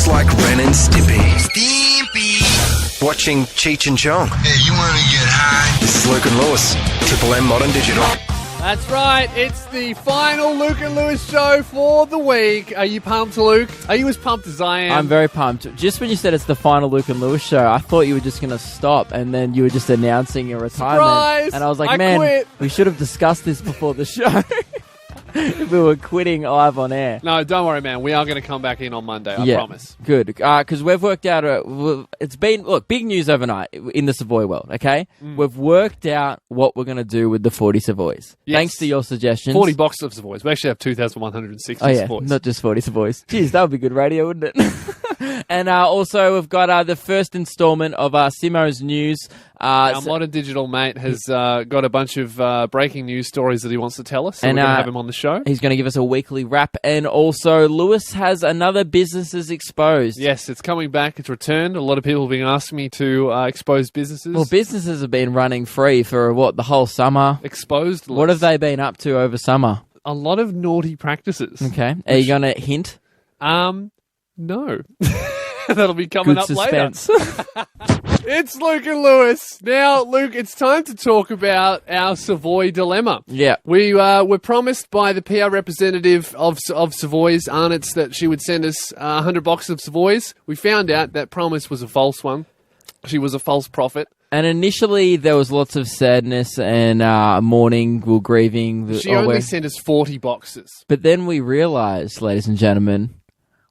Looks like Ren and Stimpy. Watching Cheech and Chong. Hey, you want to get high? This is Luke and Lewis, Triple M Modern Digital. That's right. It's the final Luke and Lewis show for the week. Are you pumped, Luke? Are you as pumped as I am? I'm very pumped. Just when you said it's the final Luke and Lewis show, I thought you were just going to stop and then you were just announcing your retirement. Surprise! And I was like, I quit. we should have discussed this before the show. If we were quitting live on air. No, don't worry, man. We are going to come back in on Monday, I promise. Good. Because we've worked out, it's been, look, big news overnight in the Savoy world, okay? We've worked out what we're going to do with the 40 Savoys. Yes. Thanks to your suggestions. 40 boxes of Savoys. We actually have 2,160 Oh, yeah, Savoys. not just 40 Savoys. Jeez, that would be good radio, wouldn't it? And also, we've got the first installment of Simmo's news. Our modern digital mate has got a bunch of breaking news stories that he wants to tell us, so we're going to have him on the show. He's going to give us a weekly wrap. And also, Lewis has another Businesses Exposed. Yes, it's coming back. It's returned. A lot of people have been asking me to expose businesses. Well, businesses have been running free for, the whole summer? Exposed. What have they been up to over summer? A lot of naughty practices. Okay. Are you going to hint? No. That'll be coming up suspense. later. It's Luke and Lewis. Now, Luke, it's time to talk about our Savoy dilemma. Yeah. We were promised by the PR representative of Savoys, Arnott's, that she would send us 100 boxes of Savoys. We found out that promise was a false one. She was a false prophet. And initially, there was lots of sadness and mourning, grieving. She only sent us 40 boxes. But then we realised, ladies and gentlemen,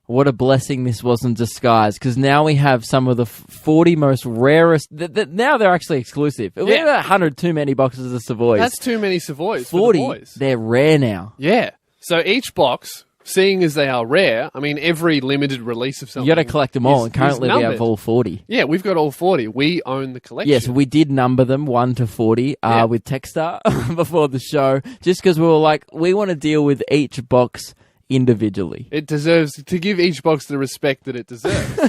what a blessing this was in disguise, because now we have some of the 40 most rarest... now they're actually exclusive. We have 100 too many boxes of Savoys. That's too many Savoys 40, for the boys. They're rare now. Yeah. So each box, seeing as they are rare, I mean, every limited release of something... You got to collect them all, and currently we have all 40. Yeah, we've got all 40. We own the collection. Yes, we did number them 1 to 40 with Techstar before the show, just because we were like, we want to deal with each box individually. It deserves to give each box the respect that it deserves.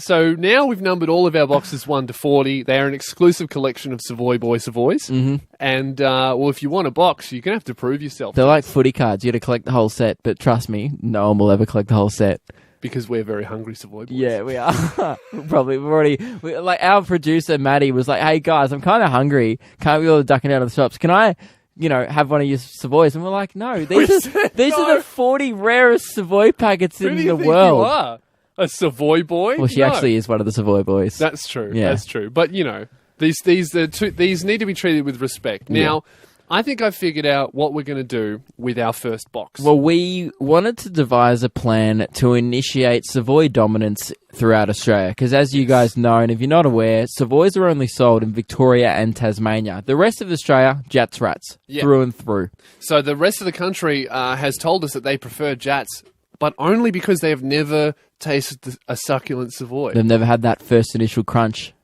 So now we've numbered all of our boxes 1 to 40. They are an exclusive collection of Savoy Boy Savoys. Mm-hmm. And, well, if you want a box, you're going to have to prove yourself. They're like footy cards. You got to collect the whole set. But trust me, no one will ever collect the whole set. Because we're very hungry Savoy boys. Yeah, we are. Probably. Like, our producer, Maddie, was like, hey, guys, I'm kind of hungry. Can't be all ducking out of the shops. Can I... have one of your Savoys. And we're like, no, these are the 40 rarest Savoy packets in the world. You are? A Savoy boy? Well, she actually is one of the Savoy boys. That's true. Yeah. That's true. But, these need to be treated with respect. Now, I think I've figured out what we're going to do with our first box. Well, we wanted to devise a plan to initiate Savoy dominance throughout Australia. Because as you guys know, and if you're not aware, Savoys are only sold in Victoria and Tasmania. The rest of Australia, Jats Rats, through and through. So the rest of the country has told us that they prefer Jats, but only because they have never tasted a succulent Savoy. They've never had that first initial crunch.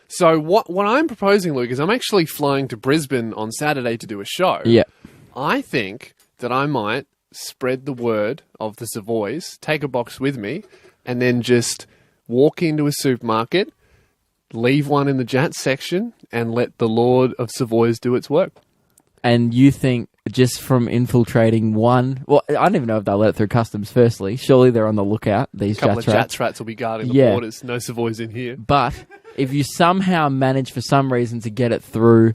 So what I'm proposing, Luke, is I'm actually flying to Brisbane on Saturday to do a show. Yeah. I think that I might spread the word of the Savoys, take a box with me, and then just walk into a supermarket, leave one in the Jats section, and let the Lord of Savoys do its work. And you think just from infiltrating one... Well, I don't even know if they'll let it through customs, firstly. Surely they're on the lookout, these couple Jats of Rats. Jats Rats will be guarding the borders. No Savoys in here. But if you somehow manage for some reason to get it through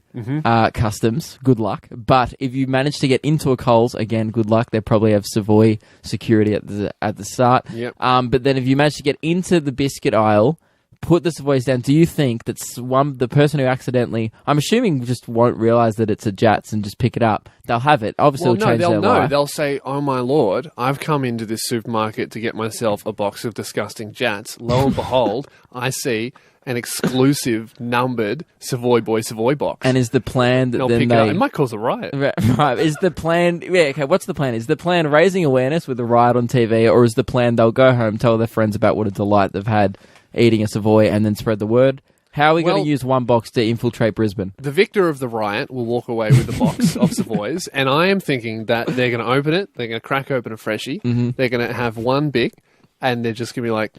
customs, good luck. But if you manage to get into a Coles, again, good luck. They probably have Savoy security at the start. Yep. But then if you manage to get into the biscuit aisle, put the Savoys down, do you think that the person who accidentally, I'm assuming, just won't realise that it's a Jats and just pick it up, they'll have it. Obviously, it'll change their life. They'll say, oh my Lord, I've come into this supermarket to get myself a box of disgusting Jats. Lo and behold, I see an exclusive numbered Savoy Boy Savoy box. And is the plan that then pick it up. It might cause a riot. Right. Is the plan... Yeah, okay, what's the plan? Is the plan raising awareness with a riot on TV, or is the plan they'll go home, tell their friends about what a delight they've had eating a Savoy, and then spread the word? How are we going to use one box to infiltrate Brisbane? The victor of the riot will walk away with a box of Savoys, and I am thinking that they're going to open it, they're going to crack open a freshie, they're going to have one big, and they're just going to be like,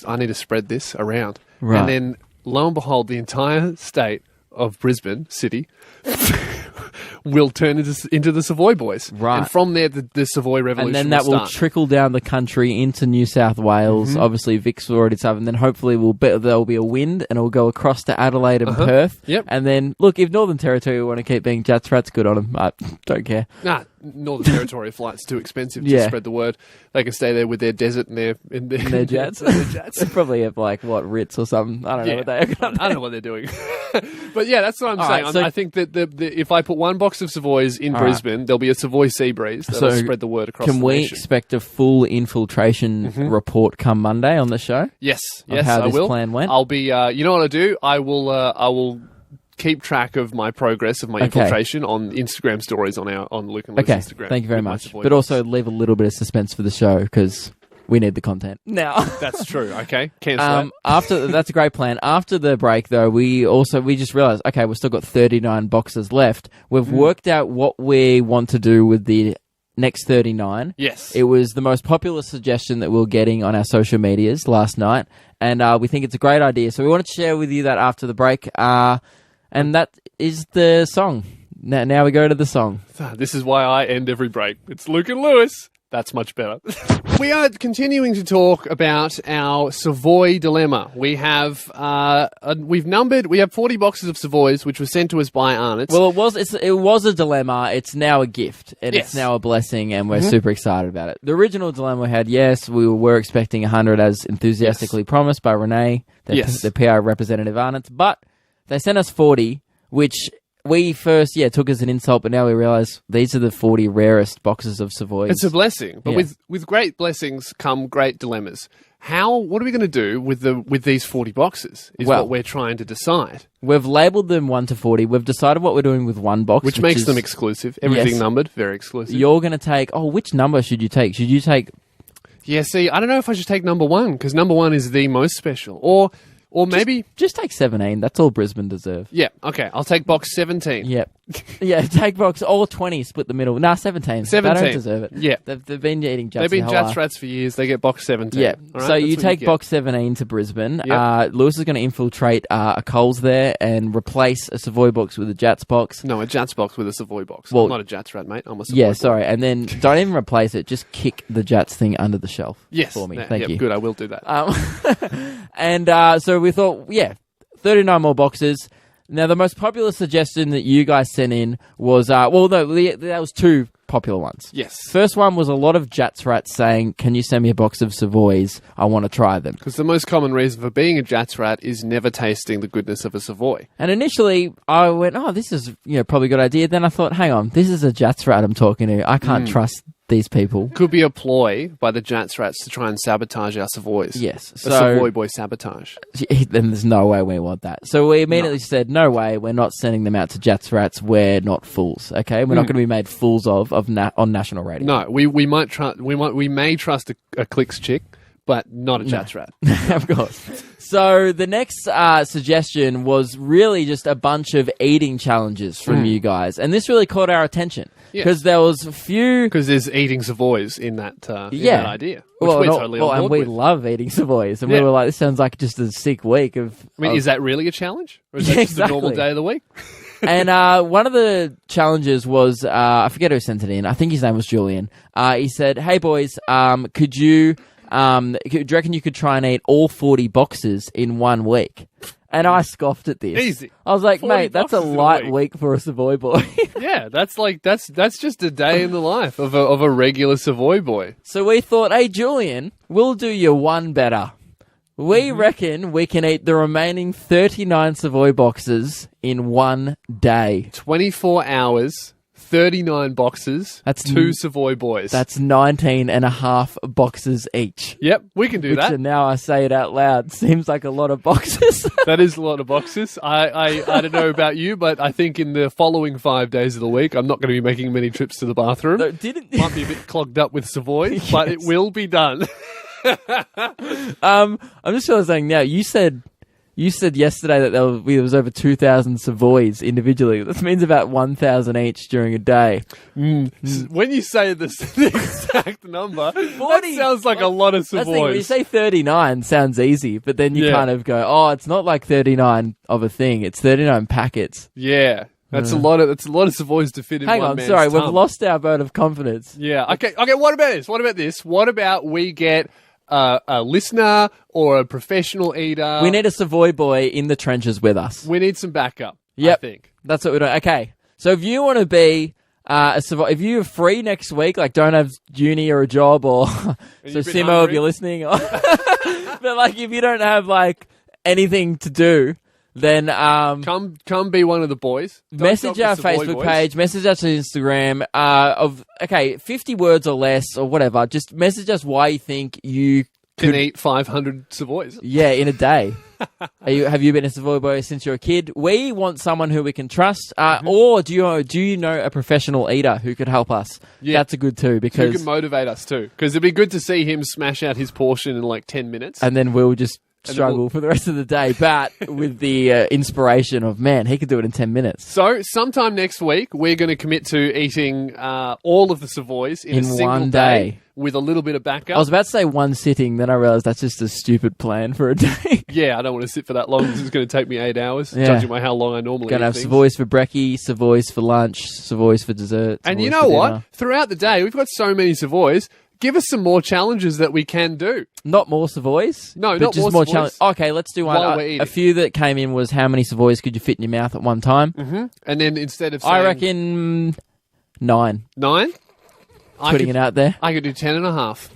I need to spread this around. Right. And then, lo and behold, the entire state of Brisbane City will turn into the Savoy boys. Right. And from there, the Savoy revolution And then that will start. trickle down the country into New South Wales. Obviously, Vic's already started. And then hopefully there'll be a wind and it'll go across to Adelaide and Perth. Yep. And then, look, if Northern Territory want to keep being Jats Rats, good on them. I don't care. Nah, Northern Territory flight's too expensive to spread the word. They can stay there with their desert and Their Jats. They probably have, Ritz or something. I don't know what they have. I don't know what they're doing. But yeah, that's what I'm saying. right, so- I think that if I put one box of Savoys in Brisbane, there'll be a Savoy Sea Breeze that'll spread the word across the Can we nation. expect a full infiltration report come Monday on the show? Yes, Of how I this will. plan went? I'll be. You know what I do? I will keep track of my progress of my infiltration on Instagram stories on Luke and Lou's Okay, Instagram. thank you very with my much. Savoy But box. also leave a little bit of suspense for the show because we need the content. Now, That's true. Okay, cancel that's a great plan. After the break, though, we just realised, okay, we've still got 39 boxes left. We've worked out what we want to do with the next 39. Yes. It was the most popular suggestion that we were getting on our social medias last night, and we think it's a great idea. So we wanted to share with you that after the break, and that is the song. Now we go to the song. This is why I end every break. It's Luke and Lewis. That's much better. We are continuing to talk about our Savoy dilemma. We have we have 40 boxes of Savoys, which were sent to us by Arnott's. Well, it was a dilemma. It's now a gift, and Yes. it's now a blessing, and we're super excited about it. The original dilemma we had, yes, we were expecting 100 as enthusiastically promised by Renee, the PR representative Arnott's, but they sent us 40, which we first, took as an insult, but now we realise these are the 40 rarest boxes of Savoys. It's a blessing, but Yeah. with great blessings come great dilemmas. What are we going to do with these 40 boxes is Well, what we're trying to decide, We've labelled them 1 to 40. We've decided what we're doing with one box. which makes is, them exclusive. Everything Yes. numbered, very exclusive. You're going to take... Oh, which number should you take? Should you take... Yeah, see, I don't know if I should take number 1, because number 1 is the most special. Or maybe... Just take 17. That's all Brisbane deserve. Yeah, okay, I'll take box 17. Yep. Yeah, take box or 20, split the middle. Nah, 17. 17. They don't deserve it. Yeah. They've been eating Jats. They've been their whole Jats life. Rats for years. They get box 17. Yeah. All right, So that's you what take get. box 17 to Brisbane. Yep. Lewis is going to infiltrate a Coles there and replace a Savoy box with a Jats box. No, a Jats box with a Savoy box. Well- I'm not a Jats Rat, mate. I'm a Savoy Yeah, boy. sorry. And then don't even replace it. Just kick the Jats thing under the shelf Yes. for me. Yeah, Thank yeah, you. Good, I will do that. And so we thought, 39 more boxes. Now, the most popular suggestion that you guys sent in was, that was 2 popular ones. Yes. First one was a lot of Jats Rats saying, can you send me a box of Savoys? I want to try them. Because the most common reason for being a Jats Rat is never tasting the goodness of a Savoy. And initially, I went, oh, this is probably a good idea. Then I thought, hang on, this is a Jats Rat I'm talking to. I can't trust these people. Could be a ploy by the Jats Rats to try and sabotage our Savoys. Yes. A So Savoy boy sabotage. then there's no way we want that. So we immediately said, no way, we're not sending them out to Jats Rats. We're not fools, okay? We're not going to be made fools of on national radio. No, we may trust a Clicks chick, but not a Jats Rat. Of course. So the next suggestion was really just a bunch of eating challenges from you guys. And this really caught our attention. Because there was a few... Because there's eating Savoys in that idea. Which we're totally on and board we with. love eating Savoys. And Yeah. we were like, this sounds like just a sick week of... I mean, is that really a challenge? Or is that just a normal Exactly. day of the week? And one of the challenges was, I forget who sent it in. I think his name was Julian. He said, hey, boys, could you reckon you could try and eat all 40 boxes in 1 week? And I scoffed at this. Easy. I was like, 40 mate, that's a boxes in a light week. week for a Savoy boy. Yeah, that's just a day in the life of a regular Savoy boy. So we thought, hey, Julian, we'll do you one better. We reckon we can eat the remaining 39 Savoy boxes in 1 day. 24 hours, 39 boxes, That's 2 Savoy boys. That's 19 and a half boxes each. Yep, we can do Which, that. and now I say it out loud, seems like a lot of boxes. That is a lot of boxes. I don't know about you, but I think in the following 5 days of the week, I'm not going to be making many trips to the bathroom. No, didn't Might be a bit clogged up with Savoy, but it will be done. I'm just saying now. You said yesterday that there was over 2,000 Savoys individually. This means about 1,000 each during a day. When you say the exact number, 40 that sounds like a lot of That's the thing, when you Savoys. say 39, sounds easy, but then you Yeah. kind of go, oh, it's not like 39 of a thing. It's 39 packets. Yeah. That's a lot of Savoys to fit in Hang one on, man's sorry, we've tum. lost our vote of confidence. Yeah. Okay. What about this? What about we get a listener or a professional eater? We need a Savoy boy in the trenches with us. We need some backup. Yep. I think. That's what we're doing. Okay, so if you want to be a Savoy, if you're free next week, like don't have uni or a job, or so you've been Simmo, if hungry? you're listening, or, but like if you don't have like anything to do, then Come be one of the boys. Don't message stop our the Savoy Facebook boys. page, message us on Instagram 50 words or less or whatever. Just message us why you think you Can eat 500 Savoys. in a day. Have you been a Savoy boy since you're a kid? We want someone who we can trust, or do you know a professional eater who could help us? Yeah. That's a good too, Who because can motivate us too? Because it'd be good to see him smash out his portion in like 10 minutes. and then we'll just struggle we'll- for the rest of the day, but with the inspiration of, man, he could do it in 10 minutes. So, sometime next week, we're going to commit to eating all of the Savoys in a single one day day. with a little bit of backup. I was about to say one sitting, then I realised that's just a stupid plan for a day. Yeah, I don't want to sit for that long. This is going to take me 8 hours, Yeah. judging by how long I normally Gonna eat have things. Savoys for brekkie, Savoys for lunch, Savoys for dessert. And Savoys you for know what? dinner. Throughout the day, we've got so many Savoys. Give us some more challenges that we can do. Not more Savoys? No, but not just more more challenge. Savoys. Okay, let's do one. While we're A eating. few that came in was how many Savoys could you fit in your mouth at one time? Mm-hmm. And then instead of saying I reckon 9. 9, Putting it out there. I could do 10 and a half.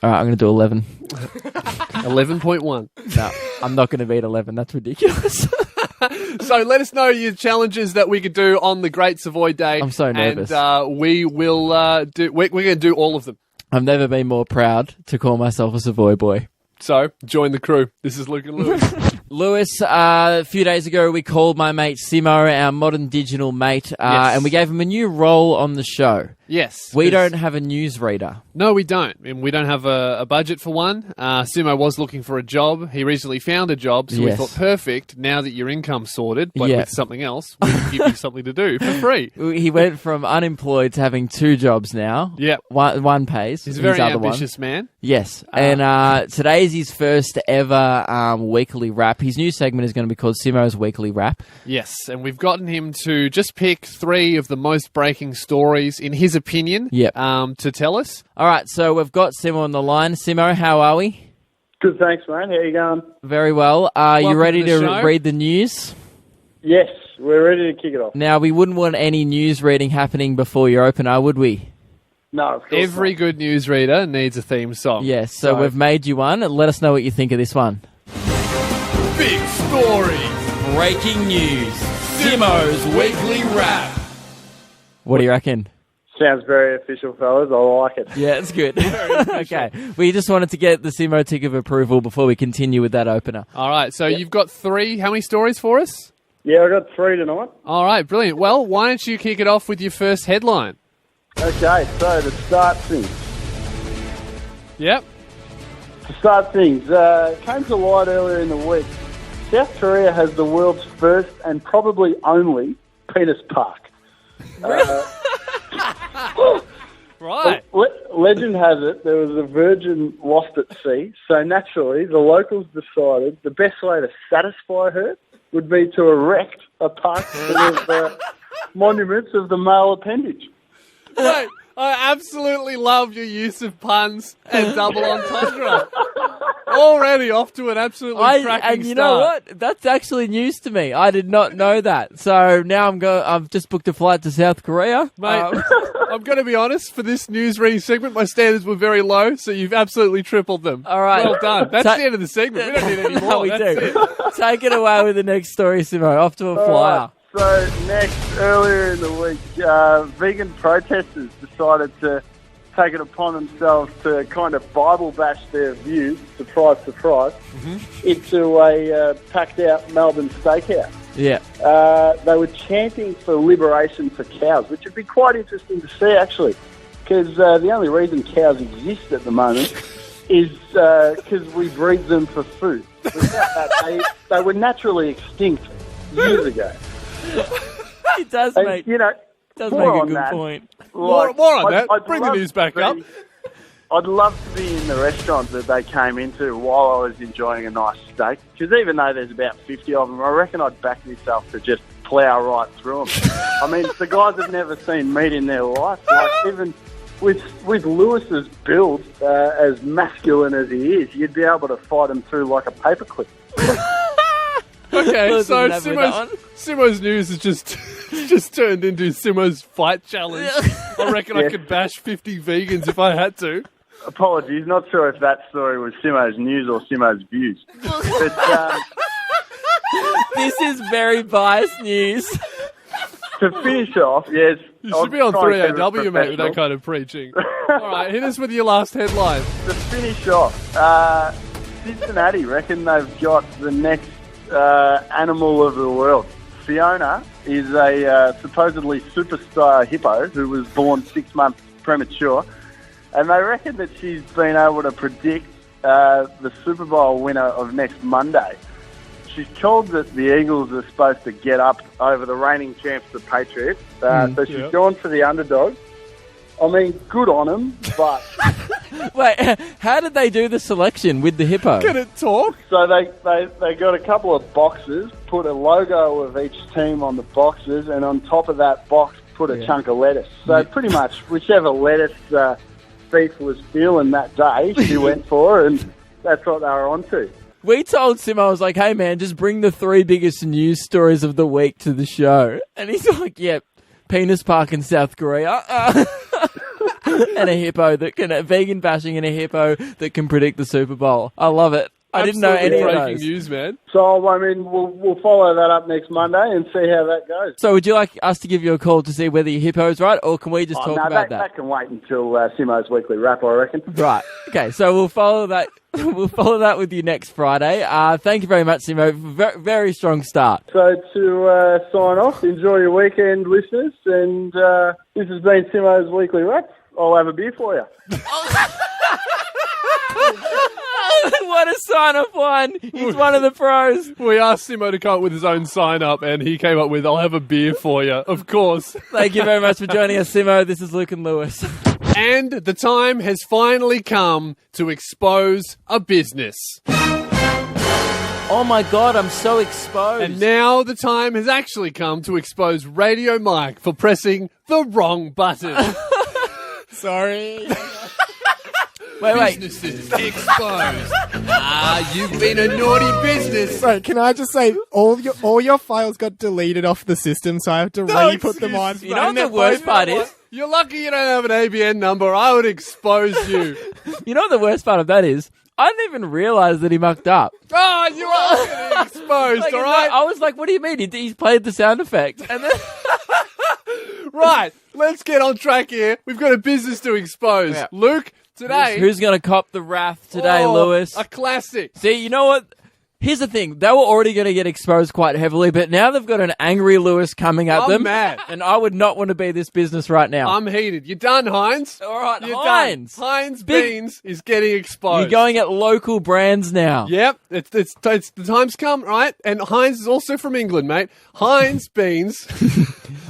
All right, I'm going to do 11. 11.1. No, I'm not going to beat 11. That's ridiculous. So let us know your challenges that we could do on the Great Savoy Day. I'm so nervous. And we will do. We're going to do all of them. I've never been more proud to call myself a Savoy boy. So join the crew. This is Luke and Lewis. Lewis, a few days ago, we called my mate Simmo, our modern digital mate, and we gave him a new role on the show. Yes. We 'cause- don't have a newsreader. No, we don't. And we don't have a budget for one. Simmo was looking for a job. He recently found a job, so we Yes. thought, perfect, now that your income's sorted, but Yeah. with something else, we can give you something to do for free. He went from unemployed to having 2 jobs now. Yep. One pays. He's a his very other one. ambitious man. Yes, and today's his first ever weekly wrap. His new segment is going to be called Simmo's Weekly Wrap. Yes, and we've gotten him to just pick 3 of the most breaking stories, in his opinion, Yep. to tell us. All right, so we've got Simmo on the line. Simmo, how are we? Good, thanks, mate. How you going? Very well. Are you Welcome ready to the to show. read the news? Yes, we're ready to kick it off. Now, we wouldn't want any news reading happening before your opener, would we? No, of course Every not. good newsreader needs a theme song. Yes, so we've made you one. Let us know what you think of this one. Big stories. Breaking news. Simmo's Weekly Wrap. What do you reckon? Sounds very official, fellas. I like it. Yeah, it's good. Okay. We just wanted to get the Simmo tick of approval before we continue with that opener. All right, so you've got 3. How many stories for us? Yeah, I got 3 tonight. All right, brilliant. Well, why don't you kick it off with your first headline? Okay, so to start things, Yep. came to light earlier in the week. South Korea has the world's first and probably only penis park. Right. Legend has it there was a virgin lost at sea, so naturally the locals decided the best way to satisfy her would be to erect a park full of monuments of the male appendage. Mate, I absolutely love your use of puns and double entendre. Already off to an absolutely cracking and you start. know what? That's actually news to me. I did not know that. So now I've just booked a flight to South Korea. Mate, I'm going to be honest, for this news reading segment, my standards were very low, so you've absolutely tripled them. All right. Well done. That's Ta- the end of the segment. We don't need any more. No, we That's do. it. Take it away with the next story, Simmo. Off to a flyer. So next, earlier in the week, vegan protesters decided to take it upon themselves to kind of Bible bash their views, surprise, surprise, into a packed-out Melbourne steakhouse. Yeah. They were chanting for liberation for cows, which would be quite interesting to see, actually, because the only reason cows exist at the moment is because we breed them for food. Without that, they were naturally extinct years ago. It does And, make you know, does more make a on good that. point. More on that. Bring the love news back to up. be- I'd love to be in the restaurant that they came into while I was enjoying a nice steak, because even though there's about 50 of them, I reckon I'd back myself to just plough right through them. I mean, the guys have never seen meat in their life. Like, even with Lewis's build, as masculine as he is, you'd be able to fight him through like a paperclip. Okay, Lewis so doesn't have that one. Simmo's news is just turned into Simmo's fight challenge. I reckon I could bash 50 vegans if I had to. Apologies, not sure if that story was Simmo's news or Simmo's views. But This is very biased news. to finish off, yes. You should be on 3AW, mate, with that kind of preaching. All right, hit us with your last headline. To finish off, Cincinnati reckon they've got the next animal of the world. Fiona is a supposedly superstar hippo who was born 6 months premature, and they reckon that she's been able to predict the Super Bowl winner of next Monday. She's told that the Eagles are supposed to get up over the reigning champs, the Patriots, so she's gone for the underdog. I mean, good on them, but... Wait, how did they do the selection with the hippo? Can it talk? So they got a couple of boxes, put a logo of each team on the boxes, and on top of that box put a chunk of lettuce. So pretty much whichever lettuce Beef was feeling that day, she went for, and that's what they were onto. We told Simmo, I was like, hey man, just bring the 3 biggest news stories of the week to the show. And he's like, yep, penis park in South Korea. And a hippo that can, vegan bashing and a hippo that can predict the Super Bowl. I love it. I didn't know any of breaking those. news, man. So, I mean, we'll follow that up next Monday and see how that goes. So would you like us to give you a call to see whether your hippo's right, or can we just talk about that? That can wait until Simmo's weekly wrap, I reckon. Right. Okay, so we'll follow that. We'll follow that with you next Friday. Thank you very much, Simmo. Very strong start. So to sign off, enjoy your weekend, listeners, and this has been Simmo's weekly wrap. I'll have a beer for you. What a sign-off line. He's one of the pros. We asked Simmo to come up with his own sign-up, and he came up with, I'll have a beer for you, of course. Thank you very much for joining us, Simmo. This is Luke and Lewis. And the time has finally come to expose a business. Oh my God, I'm so exposed. And now the time has actually come to expose Radio Mike for pressing the wrong button. Sorry. Wait. Businesses exposed. You've been a naughty business. Sorry, can I just say all your files got deleted off the system, so I have to re-put them on. You know what the worst part is? You're lucky you don't have an ABN number. I would expose you. You know what the worst part of that is? I didn't even realise that he mucked up. Oh, you are getting exposed, Like, all right? I was like, what do you mean? He's played the sound effect. And then... Right, let's get on track here. We've got a business to expose. Yeah. Luke, today... Who's going to cop the wrath today, Lewis? A classic. See, you know what? Here's the thing. They were already going to get exposed quite heavily, but now they've got an angry Lewis coming at I'm them. mad. And I would not want to be this business right now. I'm heated. You done, Heinz? All right, You're Heinz. Done. Heinz Beans is getting exposed. You're going at local brands now. Yep, it's the time's come, right? And Heinz is also from England, mate. Heinz Beans.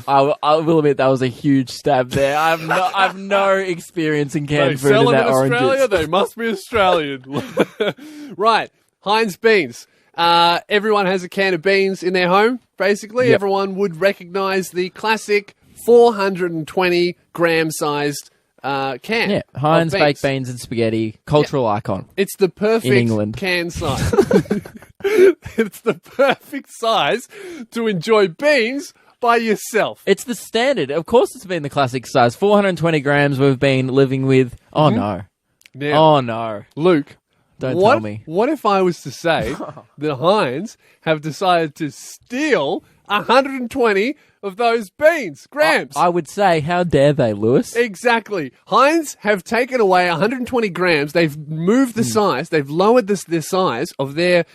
I will admit that was a huge stab there. I've no experience in They canned food sell in them that in oranges. Australia. They must be Australian. Right, Heinz Beans. Everyone has a can of beans in their home, basically. Yep. Everyone would recognise the classic 420 gram sized can. Yeah, Heinz of baked beans and spaghetti, cultural icon. It's the perfect In England. can size. It's the perfect size to enjoy beans by yourself. It's the standard. Of course it's been the classic size. 420 grams we've been living with. Oh, no. Now, Oh, no. Luke, Don't tell me. What if I was to say that Heinz have decided to steal 120 of those grams? I would say, how dare they, Lewis? Exactly. Heinz have taken away 120 grams. They've moved the size. They've lowered the size of their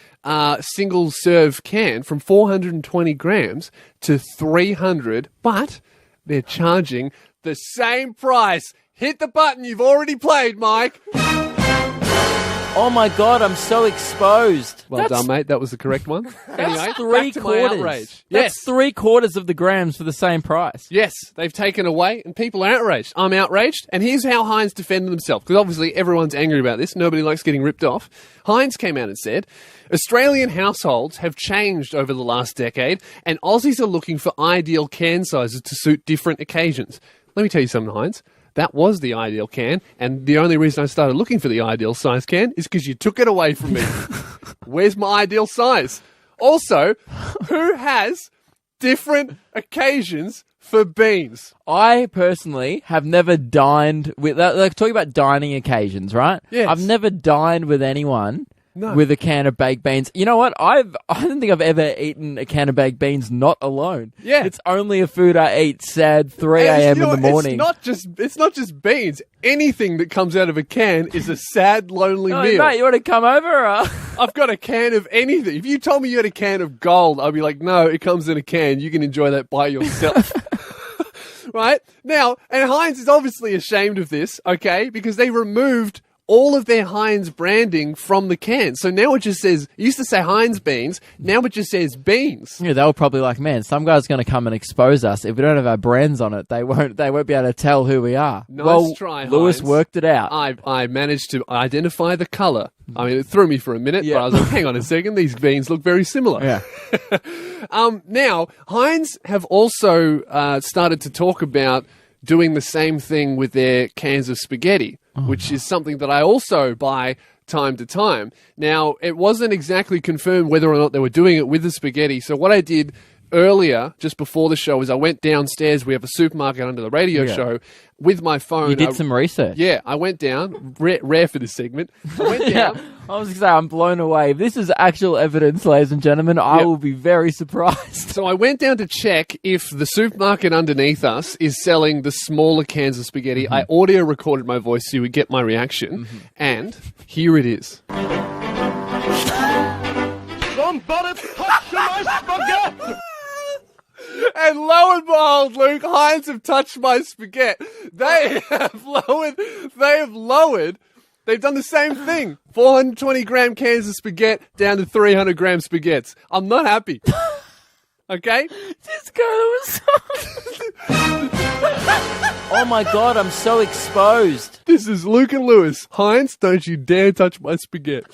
single-serve can from 420 grams to 300, but they're charging the same price. Hit the button you've already played, Mike. Oh my God, I'm so exposed. Well done, mate. That was the correct one. Anyway, That's back to my 3/4. outrage. That's 3/4 of the grams for the same price. Yes, they've taken away, and people are outraged. I'm outraged, and here's how Heinz defended themselves, because obviously everyone's angry about this. Nobody likes getting ripped off. Heinz came out and said, Australian households have changed over the last decade, and Aussies are looking for ideal can sizes to suit different occasions. Let me tell you something, Heinz. That was the ideal can, and the only reason I started looking for the ideal size can is because you took it away from me. Where's my ideal size? Also, who has different occasions for beans? I personally have never dined with, like, talking about dining occasions, right? Yes. I've never dined with anyone No. with a can of baked beans. You know what? I don't think I've ever eaten a can of baked beans not alone. Yeah. It's only a food I eat sad 3 a.m. in the morning. It's not just beans. Anything that comes out of a can is a sad, lonely Oh, meal. mate, you want to come over? Or? I've got a can of anything. If you told me you had a can of gold, I'd be like, no, it comes in a can. You can enjoy that by yourself. Right? Now, and Heinz is obviously ashamed of this, okay, because they removed all of their Heinz branding from the can. So now it just says, it used to say Heinz beans, now it just says beans. Yeah, they were probably like, man, some guy's going to come and expose us. If we don't have our brands on it, they won't be able to tell who we are. Nice try, Lewis Heinz. worked it out. I managed to identify the colour. I mean, it threw me for a minute, Yeah. but I was like, hang on a second, these beans look very similar. Yeah. Now, Heinz have also started to talk about doing the same thing with their cans of spaghetti, which is something that I also buy time to time. Now, it wasn't exactly confirmed whether or not they were doing it with the spaghetti, so what I did earlier, just before the show, is I went downstairs. We have a supermarket under the radio show with my phone. You did some research. Yeah, I went down. Rare for this segment. I went down. I was going to say, I'm blown away. If this is actual evidence, ladies and gentlemen, I Yep. will be very surprised. So I went down to check if the supermarket underneath us is selling the smaller cans of spaghetti. I audio recorded my voice so you would get my reaction. And here it is. Somebody touch my spaghetti! And lo and behold, Luke, Heinz have touched my spaghetti. They have lowered. They've done the same thing. 420 gram cans of spaghetti down to 300 gram spaghettis. I'm not happy. Okay? This guy was Oh my God, I'm so exposed. This is Luke and Lewis. Heinz, don't you dare touch my spaghetti.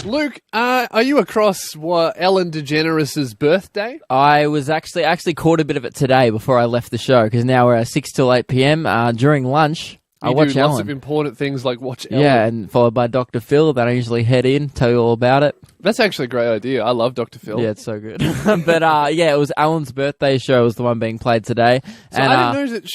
Luke, are you across Ellen DeGeneres' birthday? I was actually caught a bit of it today before I left the show, because now we're at 6 till 8 p.m. During lunch, I You watch do lots Ellen. of important things like watch Ellen. Yeah, and followed by Dr. Phil. Then I usually head in, tell you all about it. That's actually a great idea. I love Dr. Phil. Yeah, it's so good. But yeah, it was Alan's birthday show was the one being played today. So and I didn't know that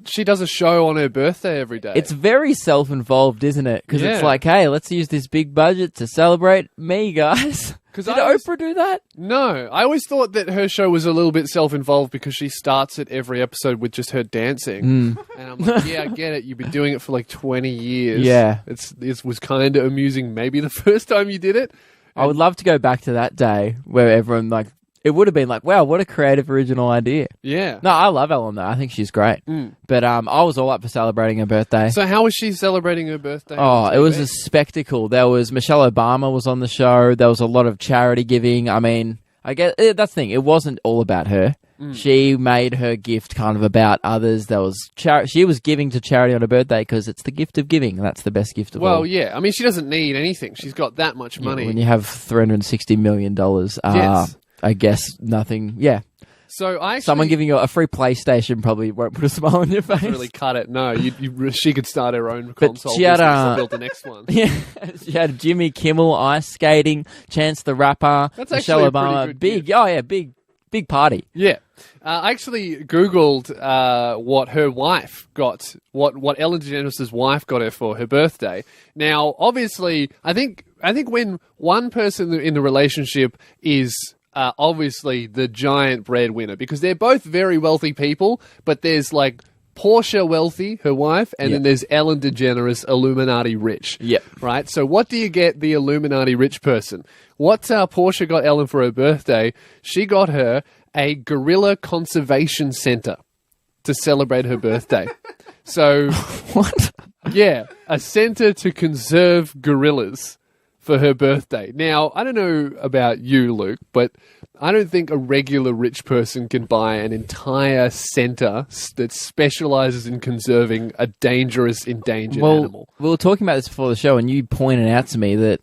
she does a show on her birthday every day. it's very self-involved, isn't it? Because Yeah. it's like, hey, let's use this big budget to celebrate me, guys. 'Cause Did I was- Oprah do that? No, I always thought that her show was a little bit self-involved because she starts it every episode with just her dancing. And I'm like, yeah, I get it. You've been doing it for like 20 years. Yeah. It was kind of amusing maybe the first time you did it. I would love to go back to that day where everyone, like, it would have been like, wow, what a creative, original idea. Yeah. No, I love Ellen, though. I think she's great. But I was all up for celebrating her birthday. So how was she celebrating her birthday? Oh, on it was TV? a spectacle. There was Michelle Obama was on the show. There was a lot of charity giving. I mean, I guess that's the thing. It wasn't all about her. She made her gift kind of about others. There was she was giving to charity on her birthday because it's the gift of giving. That's the best gift of all. Well, yeah. I mean, she doesn't need anything. She's got that much money. When you have $360 million, Yes. I guess nothing. Yeah. So I actually Someone giving you a free PlayStation probably won't put a smile on your face. really cut it. No, she could start her own console she had, business and build the next one. Yeah, she had Jimmy Kimmel ice skating, Chance the Rapper, That's Michelle actually a pretty Obama. good Big, gift. oh yeah, big party. Yeah. I actually Googled what her wife got, what Ellen DeGeneres' wife got her for her birthday. Now, obviously, I think when one person in the relationship is obviously the giant breadwinner, because they're both very wealthy people, but there's like Portia wealthy, her wife, and then there's Ellen DeGeneres, Illuminati rich. Yep. Right? So what do you get the Illuminati rich person? What Portia got Ellen for her birthday, she got her a gorilla conservation center. to celebrate her birthday. So, What? yeah, a centre to conserve gorillas for her birthday. Now, I don't know about you, Luke, but I don't think a regular rich person can buy an entire centre that specialises in conserving a dangerous, endangered animal. We were talking about this before the show, and you pointed out to me that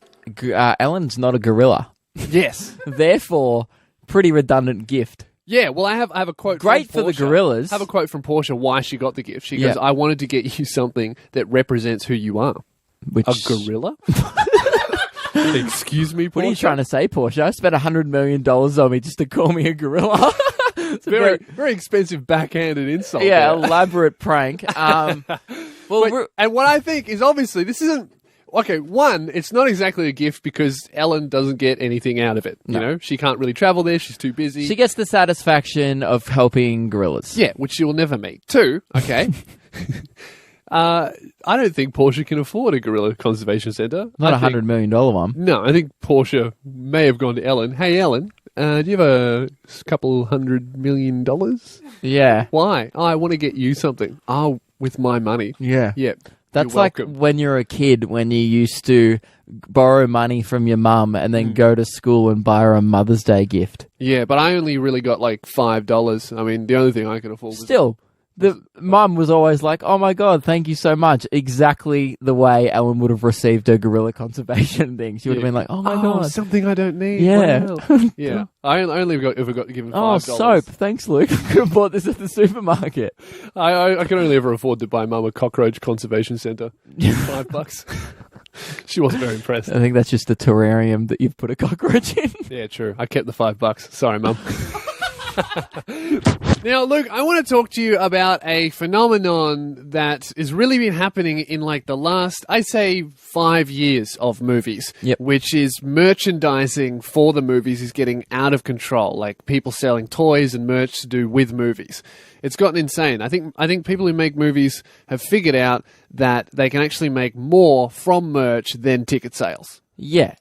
Ellen's not a gorilla. Yes. Therefore, pretty redundant gift. Yeah, well, I have a quote. Great from for the Portia. gorillas. I have a quote from Portia why she got the gift. She Yeah. goes, "I wanted to get you something that represents who you are." Which, A gorilla? Excuse me, Portia? what are you trying to say, Portia? I spent $100 million on me just to call me a gorilla. It's a Very expensive backhanded insult. yeah, there. elaborate prank. Well, But- and what I think is obviously this isn't. Okay, one, it's not exactly a gift because Ellen doesn't get anything out of it. You know, she can't really travel there. She's too busy. she gets the satisfaction of helping gorillas. Yeah, which she will never meet. Two, okay. I don't think Portia can afford a gorilla conservation centre. Not I a think- $100 million one. No, I think Portia may have gone to Ellen. Hey, Ellen, do you have a couple $100 million? Yeah. Why? Oh, I want to get you something. Oh, with my money. Yeah. Yep. That's You're like welcome. when you're a kid, when you used to borrow money from your mum and then go to school and buy her a Mother's Day gift. Yeah, but I only really got like $5. I mean, the only thing I could afford was... Still, the mum was always like, "Oh my God, thank you so much." Exactly the way Ellen would have received a gorilla conservation thing. She would have been like, "Oh my God. something I don't need. Yeah. What the hell?" Yeah. I only ever got given $5. Oh, soap. Thanks, Luke. I could have bought this at the supermarket." I can only ever afford to buy Mum a cockroach conservation centre. $5. She wasn't very impressed. I think that's just the terrarium that you've put a cockroach in. Yeah, true. I kept the $5. Sorry, Mum. Now, Luke, I want to talk to you about a phenomenon that has really been happening in like the last, I'd say, 5 years of movies. Yep. Which is merchandising for the movies is getting out of control. Like people selling toys and merch to do with movies. It's gotten insane. I think people who make movies have figured out that they can actually make more from merch than ticket sales. Yeah,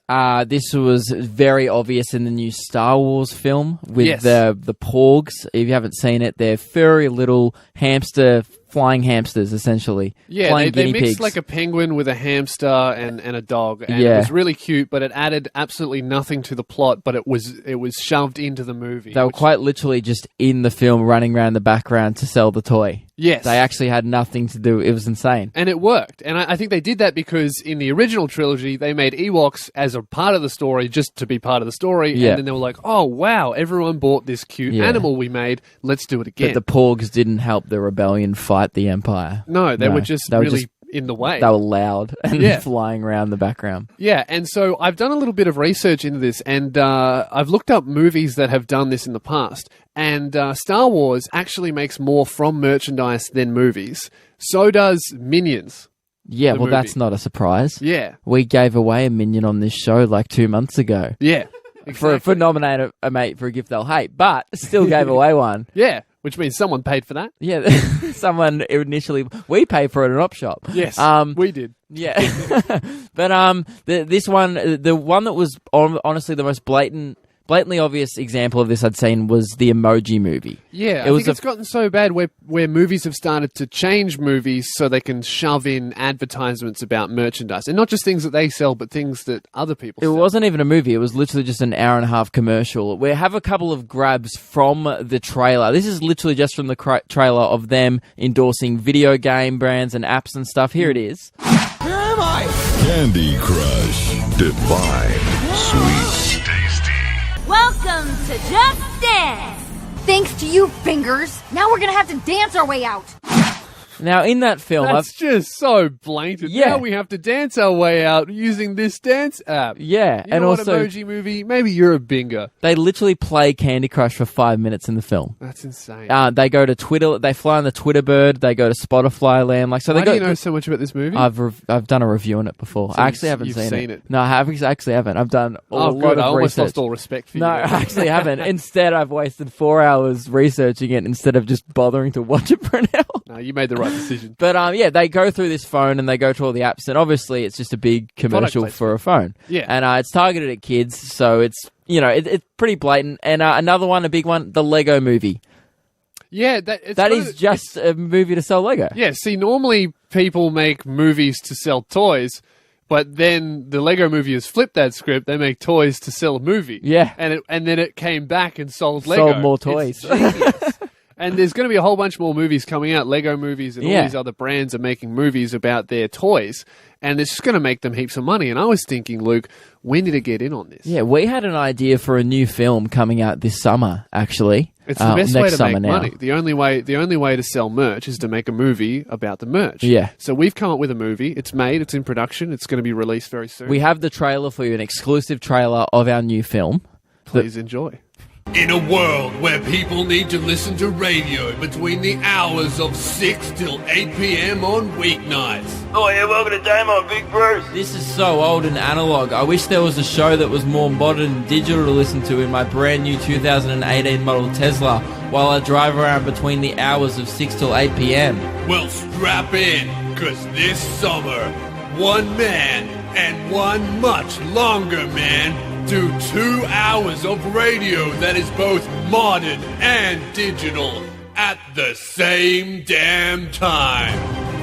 this was very obvious in the new Star Wars film with Yes. the Porgs. If you haven't seen it, they're furry little flying hamsters, essentially. Yeah, flying they guinea mixed pigs. like a penguin with a hamster and a dog, and Yeah. it was really cute. But it added absolutely nothing to the plot. But it was shoved into the movie. They were which- quite literally just in the film, running around the background to sell the toy. yes. They actually had nothing to do. It was insane. And it worked. And I think they did that because in the original trilogy, they made Ewoks as a part of the story just to be part of the story. Yeah. And then they were like, oh, wow, everyone bought this cute Yeah. animal we made. Let's do it again. But the Porgs didn't help the rebellion fight the Empire. No, they No, were just they were really just- in the way. They were loud and Yeah. flying around the background. Yeah, and so I've done a little bit of research into this, and I've looked up movies that have done this in the past. And Star Wars actually makes more from merchandise than movies. So does Minions. Yeah, The well, movie. that's not a surprise. Yeah, We gave away a minion on this show like 2 months ago. yeah. For exactly. nominate a mate for a gift they'll hate, but still gave away one. Yeah, which means someone paid for that. Yeah, someone initially we paid for it at an op shop. Yes, we did. Yeah, but this one, the one that was honestly the most blatantly obvious example of this I'd seen was the Emoji Movie. Yeah, It I was think it's gotten so bad where movies have started to change movies so they can shove in advertisements about merchandise. And not just things that they sell, but things that other people It sell. wasn't even a movie. It was literally just an hour and a half commercial. We have a couple of grabs from the trailer. This is literally just from the trailer of them endorsing video game brands and apps and stuff. Here it is. Candy Crush. Divine. Sweet. Tasty. Welcome to Just Dance! Thanks to you, Fingers. Now we're gonna have to dance our way out. Now, in that film, That's just so blatant. Yeah. Now we have to dance our way out using this dance app. yeah, You and know also what Emoji Movie? Maybe you're a binger. they literally play Candy Crush for 5 minutes in the film. That's insane. They go to Twitter. They fly on the Twitter bird. They go to Spotify land. Like so, Why they go. do you know so much about this movie? I've done a review on it before. So I actually haven't you've seen seen it. it? No, I actually haven't. I've done a oh, lot good. I of almost research. lost all respect for you. No, I actually haven't. Instead, I've wasted 4 hours researching it instead of just bothering to watch it for an hour. No, you made the right decision. But yeah, they go through this phone and they go to all the apps, and obviously it's just a big commercial placement. for a phone. Yeah. and it's targeted at kids, so it's it's pretty blatant. And another one, a big one, the Lego Movie. Yeah, That is just a movie to sell Lego. Yeah, see, normally people make movies to sell toys, but then the Lego movie has flipped that script. They make toys to sell a movie. Yeah. And then it came back and sold Lego. Sold more toys. It's genius. And there's going to be a whole bunch more movies coming out. Lego movies and all these other brands are making movies about their toys. And it's just going to make them heaps of money. And I was thinking, Luke, when did it get in on this? Yeah, we had an idea for a new film coming out this summer, actually. It's the best way next to make summer now. money. The only way to sell merch is to make a movie about the merch. Yeah. So we've come up with a movie. It's made. It's in production. It's going to be released very soon. We have the trailer for you, an exclusive trailer of our new film. Please enjoy. In a world where people need to listen to radio between the hours of 6 till 8 p.m. on weeknights. Oh yeah, welcome to Damo, Big Bruce. This is so old and analog. I wish there was a show that was more modern and digital to listen to in my brand new 2018 model Tesla while I drive around between the hours of 6 till 8 p.m. Well, strap in, cause this summer, one man and one much longer man do 2 hours of radio that is both modern and digital at the same damn time.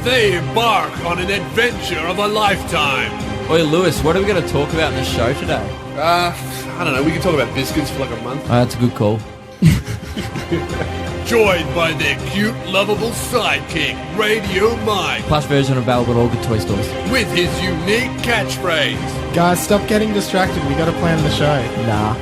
They embark on an adventure of a lifetime. Oi, Lewis, what are we going to talk about in the show today? I don't know. We can talk about biscuits for like a month. Oh, that's a good call. Joined by their cute, lovable sidekick, Radio Mike, Plush version available at all good toy stores. with his unique catchphrase. Guys, stop getting distracted. We got to plan the show. Nah.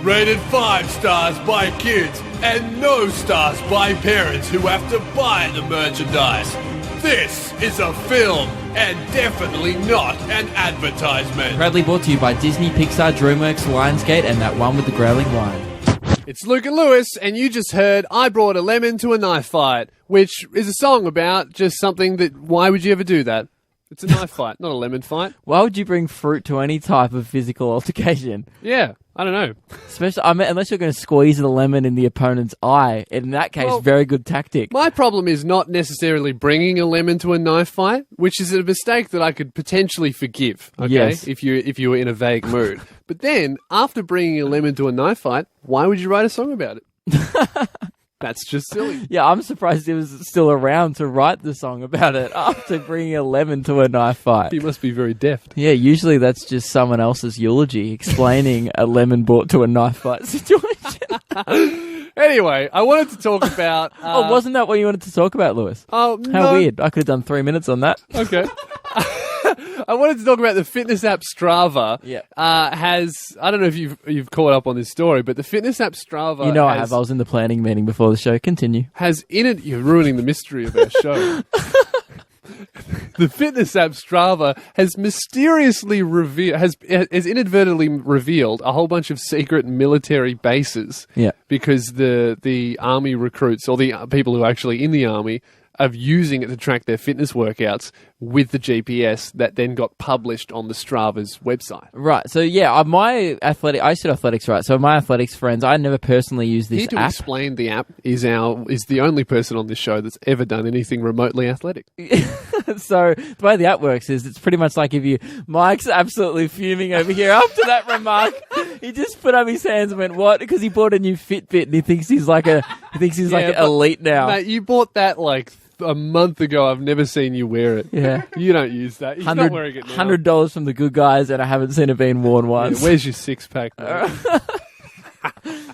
Rated 5 stars by kids and no stars by parents who have to buy the merchandise. This is a film and definitely not an advertisement. Proudly brought to you by Disney, Pixar, DreamWorks, Lionsgate, and that one with the growling wine. It's Luke and Lewis, and you just heard I Brought a Lemon to a Knife Fight, which is a song about just something that, why would you ever do that? It's a knife fight, not a lemon fight. Why would you bring fruit to any type of physical altercation? Yeah, I don't know. Especially, unless you're going to squeeze the lemon in the opponent's eye. In that case, Well, very good tactic. My problem is not necessarily bringing a lemon to a knife fight, which is a mistake that I could potentially forgive, okay, Yes. if you were in a vague mood. But then, after bringing a lemon to a knife fight, why would you write a song about it? That's just silly. Yeah, I'm surprised he was still around to write the song about it after bringing a lemon to a knife fight. He must be very deft. Yeah, usually that's just someone else's eulogy explaining a lemon brought to a knife fight situation. Anyway, I wanted to talk about... Oh, wasn't that what you wanted to talk about, Lewis? Oh, How no. weird. I could have done 3 minutes on that. Okay. I wanted to talk about the fitness app Strava. Yeah. Has, I don't know if you've caught up on this story, but the fitness app Strava You know I have. I was in the planning meeting before the show. Continue. has in it, you're ruining the mystery of our show. The fitness app Strava has mysteriously has inadvertently revealed a whole bunch of secret military bases. Yeah. Because the army recruits, or the people who are actually in the army, are using it to track their fitness workouts with the GPS that then got published on the Strava's website. Right. So, yeah, I used to do athletics, right? So, my athletics friends, I never personally used this Here to app. explain the app is the only person on this show that's ever done anything remotely athletic. So the way the app works is it's pretty much like Mike's absolutely fuming over here after that remark. He just put up his hands and went, "What?" Because he bought a new Fitbit and he thinks he's like elite now. Mate, you bought that like a month ago. I've never seen you wear it. Yeah. You don't use that. You're not wearing it now. $100 from the good guys, and I haven't seen it being worn once. Yeah, where's your six pack, mate?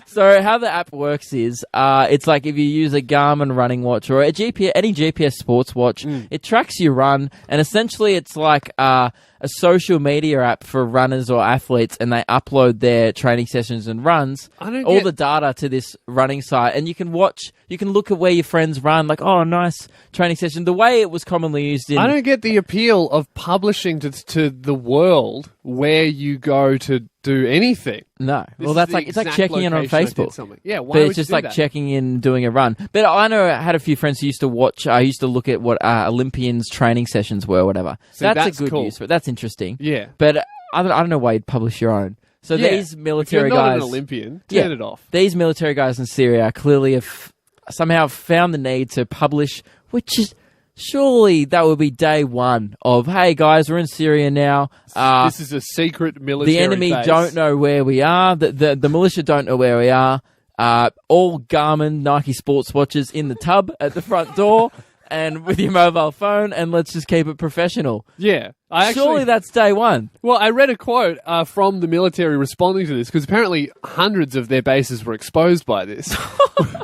So how the app works is, it's like if you use a Garmin running watch or any GPS sports watch, it tracks your run, and essentially it's like a social media app for runners or athletes, and they upload their training sessions and runs, the data to this running site, and you can look at where your friends run, like, oh, nice training session. The way it was commonly used in... I don't get the appeal of publishing to the world where you go to do anything. No. This Well, is that's the like, it's like exact checking in on location I did Facebook. something. Yeah, why But would it's just you do like that? checking in, doing a run. But I know I had a few friends who used to watch, I used to look at what Olympians' training sessions were or whatever. See, That's that's a good cool. use for it. That's interesting. Yeah. But I don't know why you'd publish your own. So Yeah. these military if you're not guys... an Olympian, turn it off. These military guys in Syria clearly have somehow found the need to publish, which is... Surely that would be day one of, hey guys, we're in Syria now. This is a secret military The enemy base. don't know where we are. The militia don't know where we are. All Garmin Nike sports watches in the tub at the front door. And with your mobile phone, and let's just keep it professional. Yeah. Surely that's day one. Well, I read a quote from the military responding to this, because apparently hundreds of their bases were exposed by this,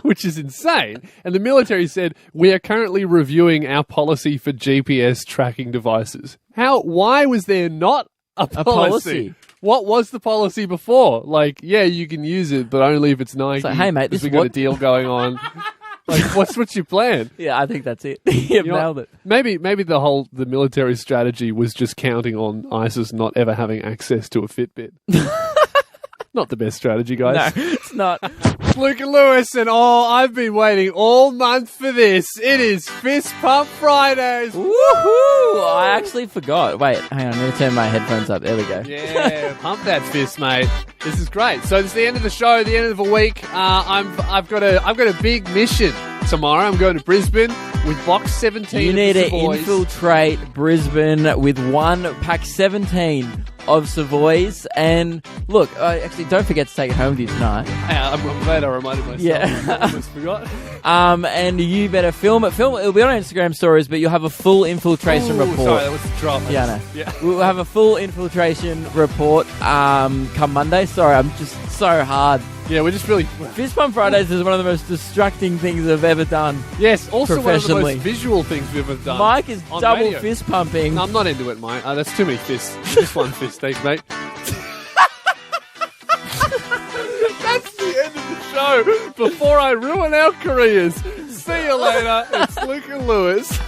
which is insane. And the military said, we are currently reviewing our policy for GPS tracking devices. Why was there not a policy? What was the policy before? Like, yeah, you can use it, but only if it's Nike. So, hey, mate, we got a deal going on. Like, what's your plan? Yeah, I think that's it. You've nailed it. Maybe the military strategy was just counting on ISIS not ever having access to a Fitbit. Not the best strategy, guys. No, it's not. Luke and Lewis, and I've been waiting all month for this. It is Fistpump Fridays. Woohoo! I actually forgot. Wait, hang on. I'm going to turn my headphones up. There we go. Yeah, pump that fist, mate. This is great. So it's the end of the show, the end of a week. I've got a big mission tomorrow. I'm going to Brisbane with box 17. You need to infiltrate Brisbane with pack 17 of Savoys. And look, actually, don't forget to take it home with you tonight. I'm glad I reminded myself. Yeah. I almost forgot. And you better film it. It'll be on Instagram stories, but you'll have a full infiltration report. Sorry, that was the drop. Yeah, I know. Yeah. We'll have a full infiltration report come Monday. Sorry, I'm just so hard. Yeah, we're just really... Fistpump Fridays is one of the most distracting things I've ever done. Yes, also one of the professionally. most visual things we've ever done. Mike is on double radio. fist pumping. No, I'm not into it, Mike. That's too many fists. Just one fist, thanks, mate. That's the end of the show. Before I ruin our careers. See you later. It's Luke and Lewis.